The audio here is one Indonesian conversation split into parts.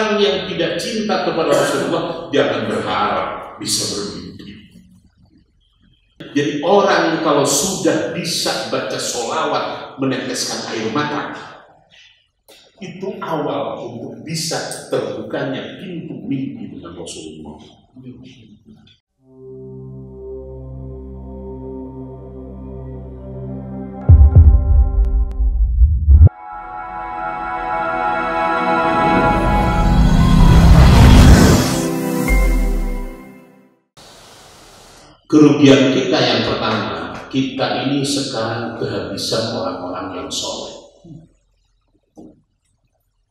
orang yang tidak cinta kepada Rasulullah, dia akan berharap bisa bermimpi. Jadi orang kalau sudah bisa baca sholawat, meneteskan air mata, itu awal untuk bisa terbukanya pintu mimpi dengan Rasulullah. Kerugian kita yang pertama, kita ini sekarang kehabisan orang-orang yang soleh.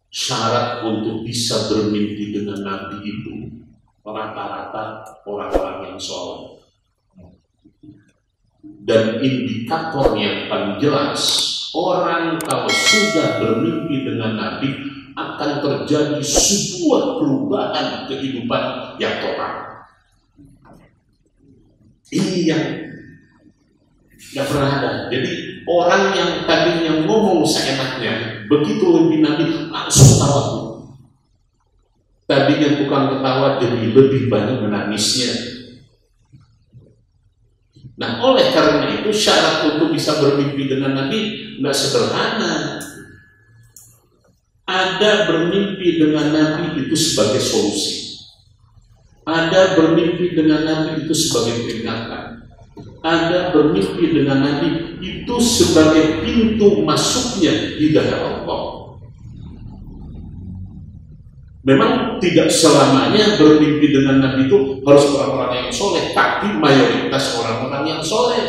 Syarat untuk bisa bermimpi dengan Nabi itu rata-rata orang-orang yang soleh. Dan indikator yang paling jelas, orang kalau sudah bermimpi dengan Nabi akan terjadi sebuah perubahan kehidupan yang total. Ini yang nggak pernah ada. Jadi orang yang tadinya ngomong seenaknya, begitu lebih Nabi langsung tawa. Tadinya tukang ketawa jadi lebih banyak menangisnya. Nah, oleh karena itu syarat untuk bisa bermimpi dengan Nabi nggak sederhana. Ada bermimpi dengan Nabi itu sebagai solusi. Ada bermimpi dengan Nabi itu sebagai peringatan. Ada bermimpi dengan Nabi itu sebagai pintu masuknya hidayah Allah. Memang tidak selamanya bermimpi dengan Nabi itu harus orang-orang yang soleh, tapi mayoritas orang-orang yang soleh.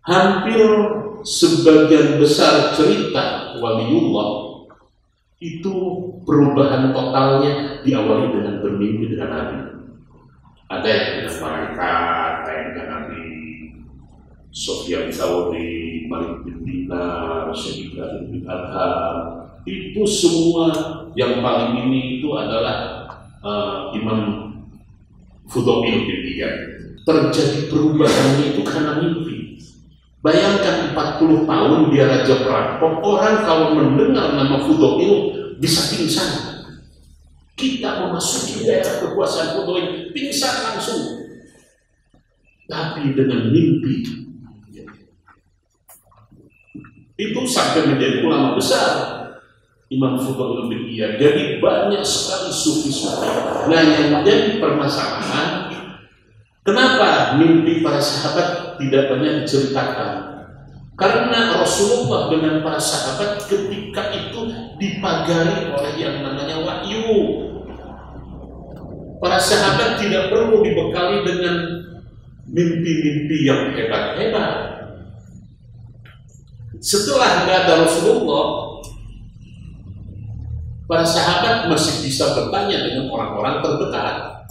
Hampir sebagian besar cerita waliullah itu perubahan totalnya diawali dengan bermimpi dengan Nabi. Ada yang dengan malaikat, ada yang dengan Nabi, Sufyan Tsauri, Malik bin Dinar, Syekh Ibrahim bin Adham. Itu semua yang paling ini itu adalah Imam Fudail bin Iyad. Terjadi perubahannya itu karena mimpi. Bayangkan 40 tahun dia raja perampok, orang kalau mendengar nama Fudail bisa pingsan. Kita memasuki daerah kekuasaan Fudail, pingsan langsung. Tapi dengan mimpi, itu sampai menjadi ulama besar, Imam Fudail bin Iyad. Jadi banyak sekali sufi-sufi. Nah, yang menjadi permasalahan, kenapa mimpi para sahabat tidak banyak diceritakan? Karena Rasulullah dengan para sahabat ketika itu dipagari oleh yang namanya wahyu. Para sahabat tidak perlu dibekali dengan mimpi-mimpi yang hebat-hebat. Setelah nggak ada Rasulullah, para sahabat masih bisa bertanya dengan orang-orang terdekat.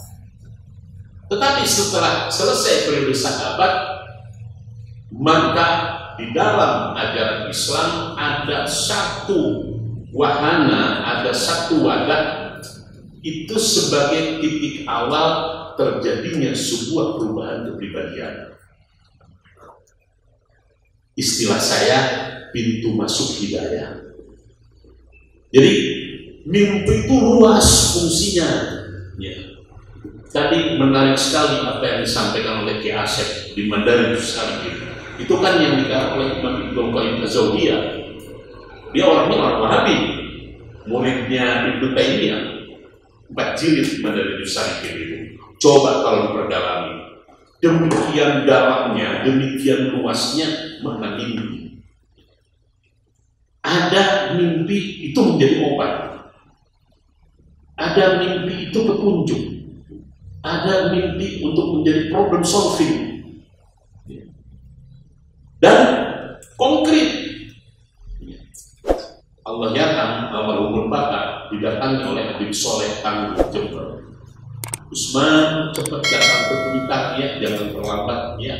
Tetapi setelah selesai periode sahabat, maka di dalam ajaran Islam ada satu wahana, ada satu wadah, itu sebagai titik awal terjadinya sebuah perubahan kepribadian. Istilah saya, pintu masuk hidayah. Jadi mimpi itu luas fungsinya. Ya. Tadi menarik sekali apa yang disampaikan oleh Ki Asep di Madarijus Salikin. Itu kan yang digarap oleh Imam Ibnu Qayyim Az-Zawdiyah. Dia orangnya orang Wahabi, muridnya Ibnu Taimiyah. 4 jilid Madarijus Salikin itu. Coba kalau diperdalami, demikian dalamnya, demikian luasnya makna mimpi. Ada mimpi itu menjadi obat. Ada mimpi itu petunjuk. Ada mimpi untuk menjadi problem solving. Dan konkret. Allah yarham almarhum Bapak didatangi oleh Habib Soleh Tangguh Jember. Usman, cepat datang ke kita ya, jangan terlambat ya.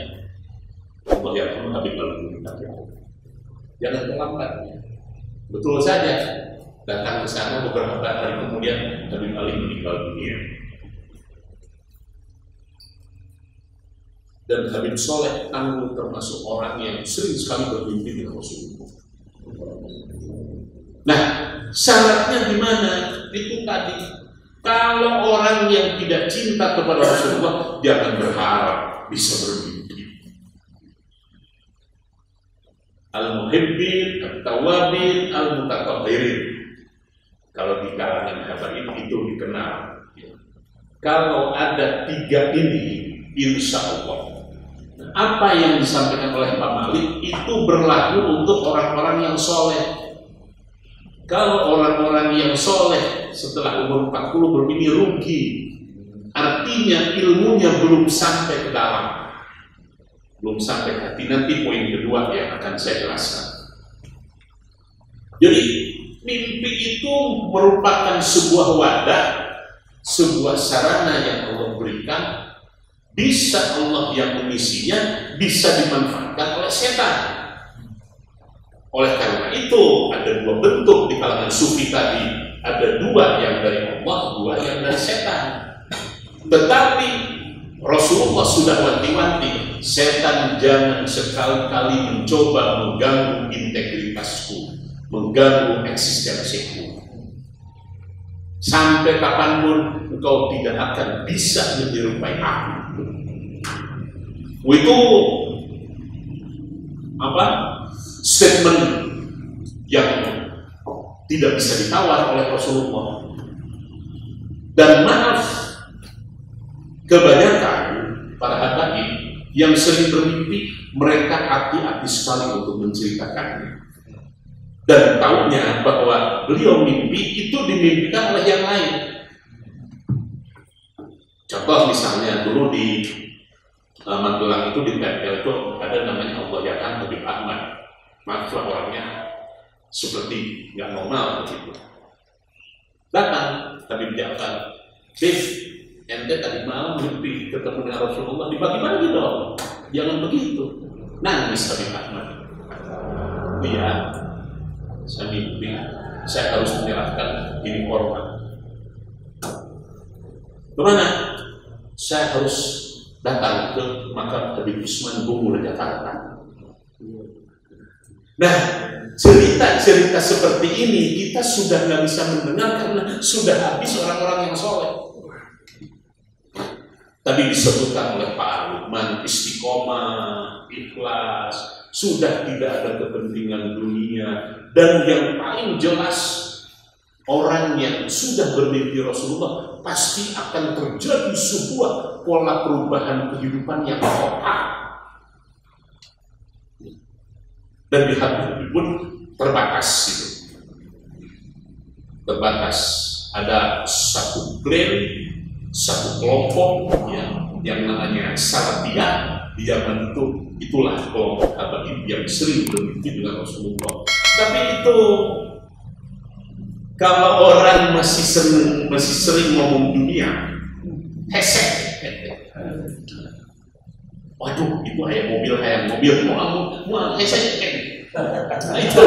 Allah yarham Habib almarhum Bapak. Jangan terlambat ya. Betul saja. Datang ke sana beberapa hari kemudian Habib Ali meninggal dunia. Dan Habib Soleh Tangguh termasuk orang yang sering sekali bermimpi dengan Rasulullah. Nah, syaratnya gimana? Itu tadi, kalau orang yang tidak cinta kepada Rasulullah, jangan berharap bisa bermimpi. Al-muhibbin, al-tawabin, al-mutatahhirin. Kalau di kalangan habaib itu dikenal. Kalau ada 3 ini, insya Allah, apa yang disampaikan oleh Pak Malik itu berlaku untuk orang-orang yang soleh. Kalau orang-orang yang soleh setelah umur 40 bermimpi, rugi. Artinya ilmunya belum sampai ke dalam, belum sampai hati. Nanti poin kedua yang akan saya jelaskan. Jadi mimpi itu merupakan sebuah wadah, sebuah sarana yang Allah berikan. Bisa Allah yang mengisinya, bisa dimanfaatkan oleh setan. Oleh karena itu ada 2 bentuk di kalangan sufi tadi. Ada 2 yang dari Allah, 2 yang dari setan. Tetapi Rasulullah sudah wanti-wanti, setan jangan sekali-kali mencoba mengganggu integritasku, mengganggu eksistensiku. Sampai kapanpun engkau tidak akan bisa menyerupai aku. Itu statement yang tidak bisa ditawar oleh Rasulullah. Dan maaf, kebanyakan para habaib yang sering bermimpi, mereka hati-hati sekali untuk menceritakannya. Dan tahunya bahwa beliau mimpi itu dimimpikan oleh yang lain. Contoh misalnya dulu di Magelang itu di PPL itu ada namanya Allah Yakan Habib Ahmad. Maaflah orangnya seperti nggak normal begitu. Datang Habib Ja'far, ente tadi malam mimpi ketemu dengan Rasulullah, dibagi-bagi dong, jangan begitu. Nangis Habib Ahmad. Iya, saya mimpi, saya harus menyerahkan ini korban. Kemana? Saya harus datang ke makam Habib Usman Bungu di Jakarta. Nah, cerita-cerita seperti ini kita sudah nggak bisa mendengar karena sudah habis orang-orang yang soleh. Tadi disebutkan oleh Pak Lukman, istiqomah, ikhlas, sudah tidak ada kepentingan dunia, dan yang paling jelas orang yang sudah bermimpi Rasulullah pasti akan terjadi sebuah pola perubahan kehidupan yang total. Dan di hati pun terbatas itu. Terbatas. Ada satu brand, satu kelompok yang namanya Salafiyah di zaman itu. Itulah kelompok habaib yang sering bermimpi dengan Rasulullah. Tapi itu kalau orang masih sering ngomong dunia, hesek. Waduh, itu hayang mobil, mau hesek. Nah itu.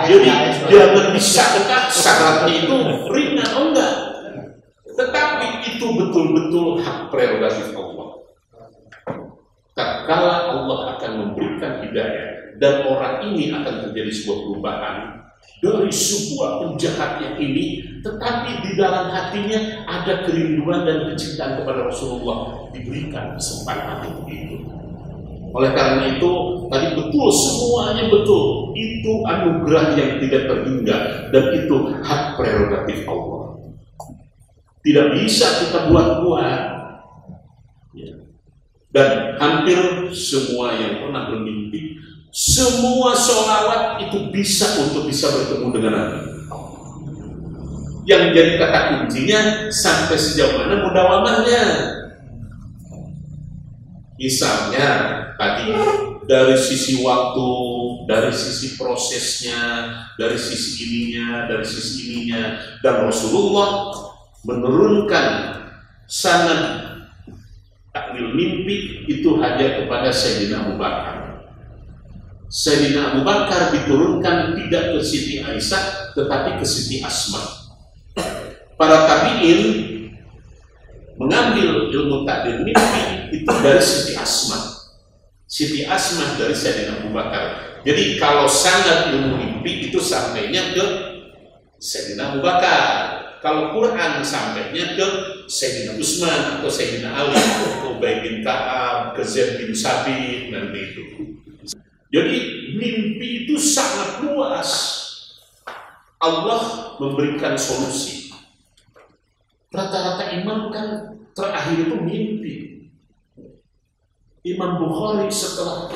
Jadi jangan disangka syaratnya itu ringan, enggak. Tetapi itu betul-betul hak prerogatif Allah. Tatkala Allah akan memberikan hidayah dan orang ini akan terjadi sebuah perubahan dari sebuah penjahat yang ini, tetapi di dalam hatinya ada kerinduan dan kecintaan kepada Rasulullah, diberikan kesempatan untuk itu. Oleh karena itu, tadi betul, semuanya betul. Itu anugerah yang tidak terhingga dan itu hak prerogatif Allah. Tidak bisa kita buat-buat. Dan hampir semua yang pernah bermimpi, semua sholawat itu bisa untuk bisa bertemu dengan Nabi. Yang jadi kata kuncinya sampai sejauh mana mudawamahnya. Misalnya tadi dari sisi waktu, dari sisi prosesnya, dari sisi ininya, dan Rasulullah menurunkan sanad takwil mimpi itu hanya kepada Sayyidina Abu Bakar. Sayyidina Abu Bakar diturunkan tidak ke Siti Aisyah tetapi ke Siti Asma. Para tabi'in mengambil ilmu takdir mimpi itu dari Siti Asma. Siti Asmah dari Sayyidina Abu Bakar. Jadi kalau sanad ilmu mimpi itu sampainya ke Sayyidina Abu Bakar. Kalau Quran sampainya ke Sayyidina Utsman atau Sayyidina Ali, ke Ubay bin Ka'ab, ke Zaid bin Sabit, nanti itu. Jadi mimpi itu sangat luas. Allah memberikan solusi. Rata-rata imam kan terakhir itu mimpi. Imam Bukhari setelah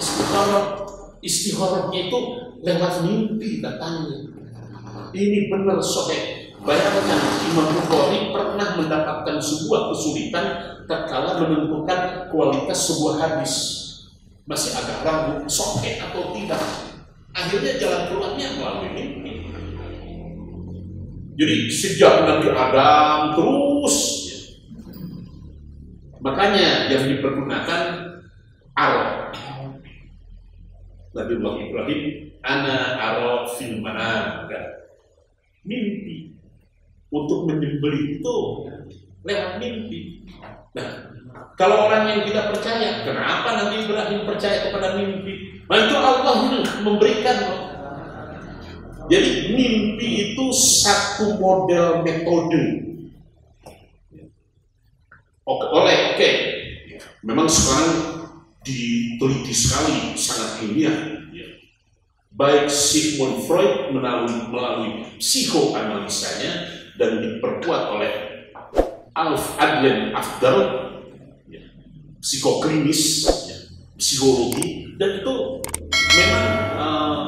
istikharahnya itu lewat mimpi datangnya. Ini benar sahih. Bayangkan Imam Bukhari pernah mendapatkan sebuah kesulitan tatkala menentukan kualitas sebuah hadis. Masih agak ragu sahih atau tidak. Akhirnya jalan keluarnya melalui mimpi. Jadi sejak Nabi Adam terus, makanya yang dipergunakan arah. Nabi Ibrahim, ana ara fil manam, mimpi. Untuk menyembelih itu lewat mimpi. Nah, kalau orang yang tidak percaya, kenapa Nabi Ibrahim percaya kepada mimpi? Nah, itu Allah memberikan. Jadi mimpi itu satu model metode. Oke. Memang sekarang diteliti sekali, sangat ilmiah. Baik Sigmund Freud melalui psikoanalisanya dan diperkuat oleh Adrian Afdal, psikoklinis, psikologi, dan itu memang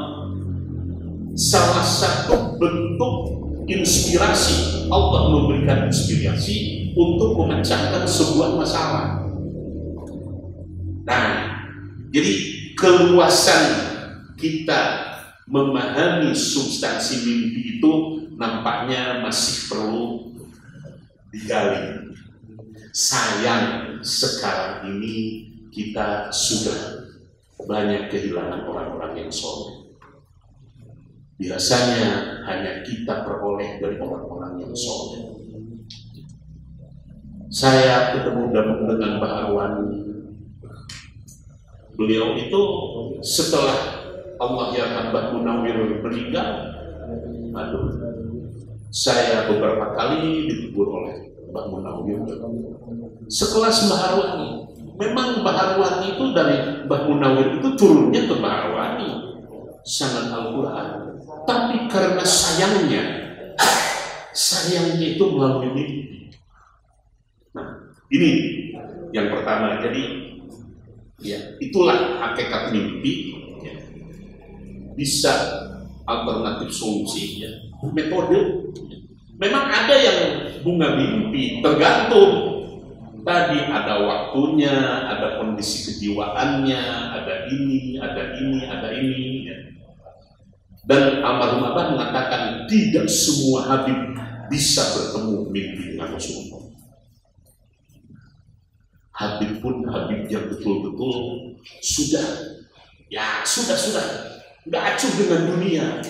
salah satu bentuk inspirasi. Allah memberikan inspirasi untuk memecahkan sebuah masalah. Nah, jadi keluasan kita memahami substansi mimpi itu nampaknya masih perlu digali. Sayang sekarang ini kita sudah banyak kehilangan orang-orang yang soleh. Biasanya hanya kita peroleh dari orang-orang yang soleh. Saya ketemu dengan Mbah Arwani. Beliau itu setelah Allah yarham Mbah Munawir meninggal, saya beberapa kali ditegur oleh Mbah Munawir. Sekelas Mbah Arwani. Memang Mbah Arwani itu dari Mbah Munawir itu turunnya ke Mbah Arwani. Sanad Al-Quran. Tapi karena sayangnya itu melalui mimpi. Nah, ini yang pertama. Jadi, ya, itulah hakikat mimpi. Ya. Bisa alternatif solusi, ya. Metode. Memang ada yang bunga mimpi, tergantung. Tadi ada waktunya, ada kondisi kejiwaannya, ada ini. Ya. Dan almarhum Abah mengatakan tidak semua Habib bisa bertemu mimpi dengan Rasulullah. Habib pun Habib yang betul-betul sudah nggak acuh dengan dunia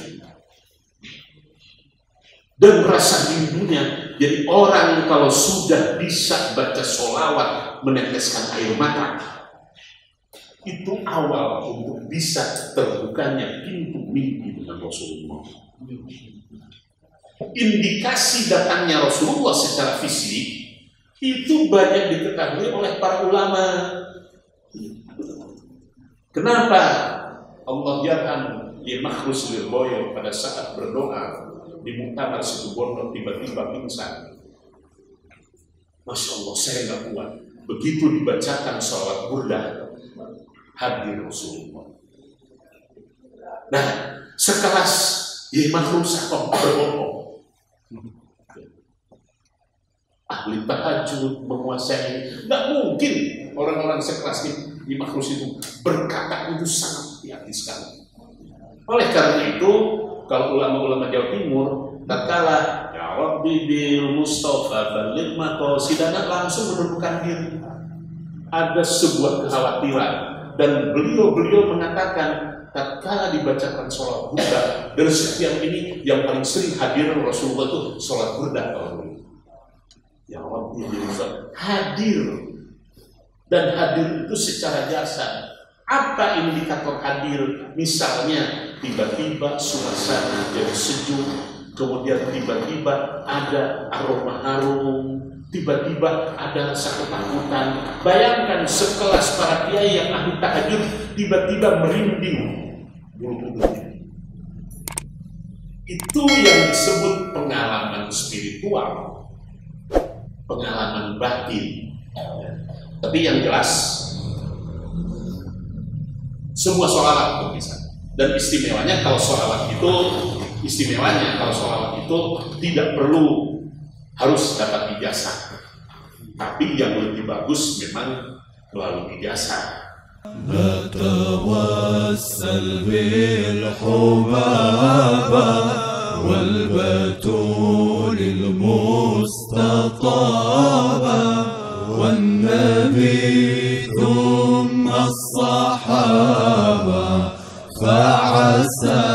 dan rasa rindunya. Jadi orang kalau sudah bisa baca sholawat, meneteskan air mata, itu awal untuk bisa terbukanya pintu mimpi dengan Rasulullah. Indikasi datangnya Rasulullah secara fisik itu banyak diketahui oleh para ulama. Kenapa Allah yarham Ki Makhrus Lirboyo pada saat berdoa di Muktamar Situbondo tiba-tiba pingsan? Masya Allah, saya nggak kuat. Begitu dibacakan sholawat burdah, hadir Rasulullah. Nah, sekelas Ki Makhrus berbohong. Ahli tahajud, menguasai, nggak mungkin orang-orang sekelas Ki Makhrus itu berkata itu sangat hati-hati sekali. Oleh karena itu, kalau ulama-ulama Jawa Timur tatkala ya Rabbi bil Mustafa baligh maqasidana langsung menundukkan diri. Ada sebuah kekhawatiran dan beliau mengatakan tatkala dibacakan sholat burdah, dari setiap ini yang paling sering hadir Rasulullah itu sholat burdah. Ya Rabbi hadir, dan hadir itu secara jasad. Apa indikator hadir? Misalnya tiba-tiba suasana jadi sejuk, kemudian tiba-tiba ada aroma harum, tiba-tiba ada rasa ketakutan. Bayangkan sekelas para kiai yang ahli tahajud tiba-tiba merinding bulu kuduknya. Itu yang disebut pengalaman spiritual, pengalaman batin. Tapi yang jelas semua sholawat bisa. Dan istimewanya kalau sholawat itu tidak perlu harus dapat ijazah. Tapi yang lebih bagus memang melalui ijazah. نتوسل بالحبابة والبتول المستطابة والنبي ثم الصحابة فعسى